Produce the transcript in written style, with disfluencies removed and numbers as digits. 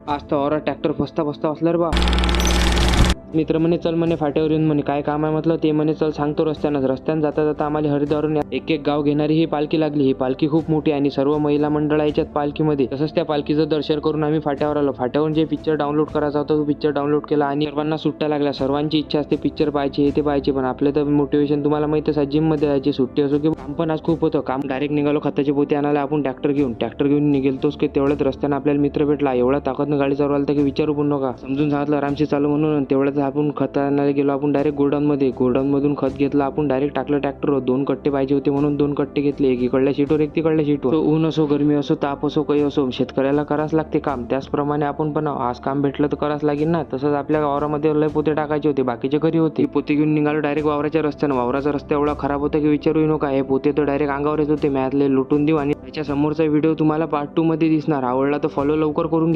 आज तर औरा ट्रॅक्टर फसता फसता असला रे बा. मित्र म्हणे चल म्हणे फाट्यावर येऊन म्हणे काय काम आहे म्हटलं. ते म्हणे चल सांगतो रस्त्यानं जाता जाता आम्हाला हरिद्वारून एक एक गाव घेणारी ही पालखी लागली. ही पालखी खूप मोठी आणि सर्व महिला मंडळ याच्यात पालखीमध्ये. तसंच त्या पालखीचं दर्शन करून आम्ही फाट्यावर आलो. फाट्यावरून जे पिक्चर डाउनलोड करायचा होता तो पिक्चर डाउनलोड केला आणि सर्वांना सुट्ट्या लागल्या. सर्वांची इच्छा असते पिक्चर पाहायची हे ते पाहायची, पण आपलं तर मोटिवेशन तुम्हाला माहितीच आहे, जिम मध्ये जायची. सुट्टी असो की काम पण आज खूप होतं. काम डायरेक्ट निघालो खताचे पोते आणायला आपण ट्रॅक्टर घेऊन निघेलतोच की तेवढ्यात रस्त्यानं आपल्याला मित्र भेटला. एवढा ताकदनं गाडी चालवायला की विचारू पण नका. समजून सांगितलं आरामशी चालू म्हणून. तेवढ्यात आपण खत आणायला गेलो. आपण डायरेक्ट गोडाऊन मधून खत घेतलं. आपण डायरेक्ट टाकलं ट्रॅक्टरवर. 2 कट्टे पाहिजे होते म्हणून 2 कट्टे घेतले. एक इकडल्या शीटवर एक तिकडल्या शीटवर. ऊन असो गरमी असो ताप असो काही असो शेतकऱ्याला करावंच लागते काम. त्याचप्रमाणे आपण पण आज काम भेटलं तर करावंच लागेल ना. तसंच आपल्या वावरामध्ये लय पोते टाकायचे होते, बाकीचे घरी होते. पोते घेऊन निघालो डायरेक्ट वावराच्या रस्त्यानं. वावराचा रस्ता एवढा खराब होता की विचारू नका. हे पोते तर डायरेक्ट अंगावर येत होते. मॅथले लुटून देऊ. आणि त्याच्या समोरचा व्हिडिओ तुम्हाला पार्ट 2 मध्ये दिसणार. आवडला तर फॉलो लवकर करून